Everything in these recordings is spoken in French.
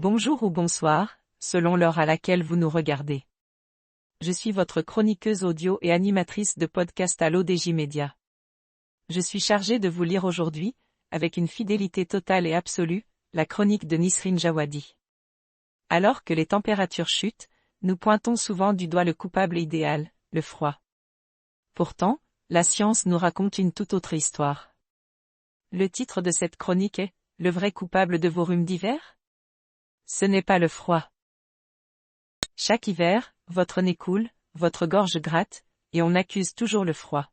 Bonjour ou bonsoir, selon l'heure à laquelle vous nous regardez. Je suis votre chroniqueuse audio et animatrice de podcast à l'ODJ Média. Je suis chargée de vous lire aujourd'hui, avec une fidélité totale et absolue, la chronique de Nisrine Jawadi. Alors que les températures chutent, nous pointons souvent du doigt le coupable idéal, le froid. Pourtant, la science nous raconte une toute autre histoire. Le titre de cette chronique est « Le vrai coupable de vos rhumes d'hiver ?» Ce n'est pas le froid. Chaque hiver, votre nez coule, votre gorge gratte, et on accuse toujours le froid.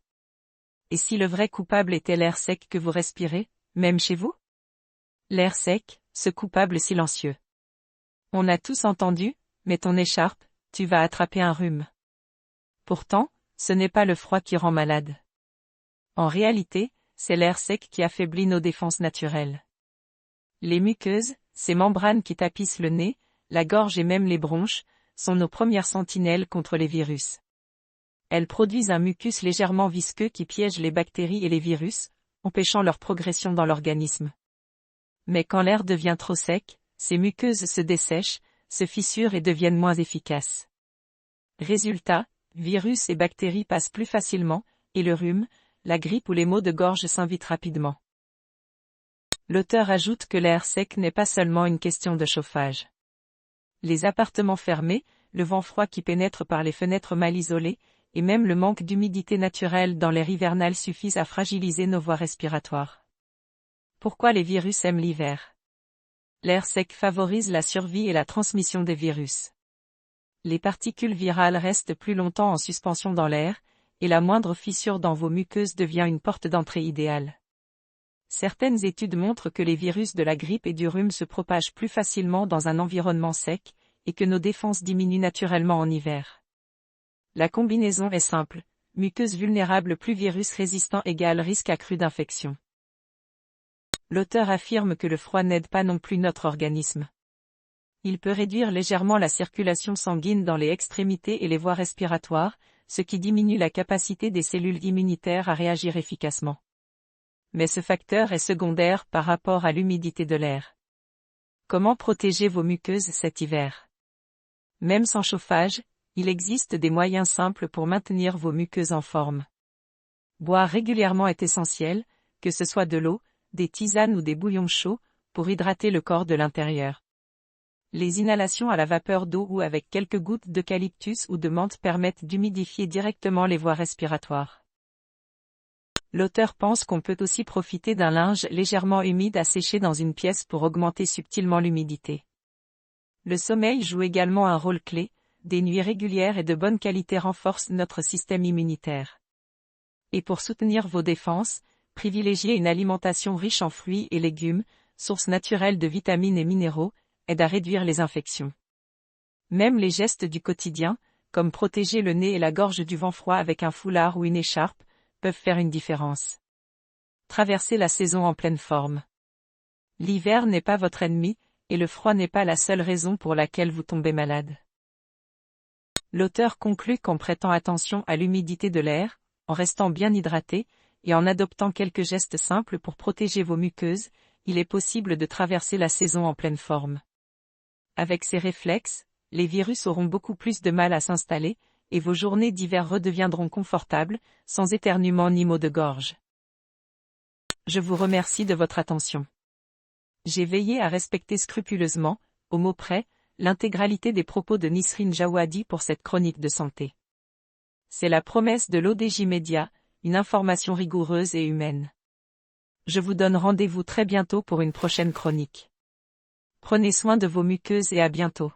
Et si le vrai coupable était l'air sec que vous respirez, même chez vous? L'air sec, ce coupable silencieux. On a tous entendu, mets ton écharpe, tu vas attraper un rhume. Pourtant, ce n'est pas le froid qui rend malade. En réalité, c'est l'air sec qui affaiblit nos défenses naturelles. Les muqueuses, ces membranes qui tapissent le nez, la gorge et même les bronches, sont nos premières sentinelles contre les virus. Elles produisent un mucus légèrement visqueux qui piège les bactéries et les virus, empêchant leur progression dans l'organisme. Mais quand l'air devient trop sec, ces muqueuses se dessèchent, se fissurent et deviennent moins efficaces. Résultat, virus et bactéries passent plus facilement, et le rhume, la grippe ou les maux de gorge s'invitent rapidement. L'auteur ajoute que l'air sec n'est pas seulement une question de chauffage. Les appartements fermés, le vent froid qui pénètre par les fenêtres mal isolées, et même le manque d'humidité naturelle dans l'air hivernal suffisent à fragiliser nos voies respiratoires. Pourquoi les virus aiment l'hiver? L'air sec favorise la survie et la transmission des virus. Les particules virales restent plus longtemps en suspension dans l'air, et la moindre fissure dans vos muqueuses devient une porte d'entrée idéale. Certaines études montrent que les virus de la grippe et du rhume se propagent plus facilement dans un environnement sec, et que nos défenses diminuent naturellement en hiver. La combinaison est simple, muqueuse vulnérable plus virus résistant égale risque accru d'infection. L'auteur affirme que le froid n'aide pas non plus notre organisme. Il peut réduire légèrement la circulation sanguine dans les extrémités et les voies respiratoires, ce qui diminue la capacité des cellules immunitaires à réagir efficacement. Mais ce facteur est secondaire par rapport à l'humidité de l'air. Comment protéger vos muqueuses cet hiver? Même sans chauffage, il existe des moyens simples pour maintenir vos muqueuses en forme. Boire régulièrement est essentiel, que ce soit de l'eau, des tisanes ou des bouillons chauds, pour hydrater le corps de l'intérieur. Les inhalations à la vapeur d'eau ou avec quelques gouttes d'eucalyptus ou de menthe permettent d'humidifier directement les voies respiratoires. L'auteur pense qu'on peut aussi profiter d'un linge légèrement humide à sécher dans une pièce pour augmenter subtilement l'humidité. Le sommeil joue également un rôle clé, des nuits régulières et de bonne qualité renforcent notre système immunitaire. Et pour soutenir vos défenses, privilégiez une alimentation riche en fruits et légumes, source naturelle de vitamines et minéraux, aide à réduire les infections. Même les gestes du quotidien, comme protéger le nez et la gorge du vent froid avec un foulard ou une écharpe, peuvent faire une différence. Traversez la saison en pleine forme. L'hiver n'est pas votre ennemi, et le froid n'est pas la seule raison pour laquelle vous tombez malade. L'auteur conclut qu'en prêtant attention à l'humidité de l'air, en restant bien hydraté, et en adoptant quelques gestes simples pour protéger vos muqueuses, il est possible de traverser la saison en pleine forme. Avec ces réflexes, les virus auront beaucoup plus de mal à s'installer, et vos journées d'hiver redeviendront confortables, sans éternuement ni maux de gorge. Je vous remercie de votre attention. J'ai veillé à respecter scrupuleusement, au mot près, l'intégralité des propos de Nisrine Jawadi pour cette chronique de santé. C'est la promesse de l'ODJ Média, une information rigoureuse et humaine. Je vous donne rendez-vous très bientôt pour une prochaine chronique. Prenez soin de vos muqueuses et à bientôt.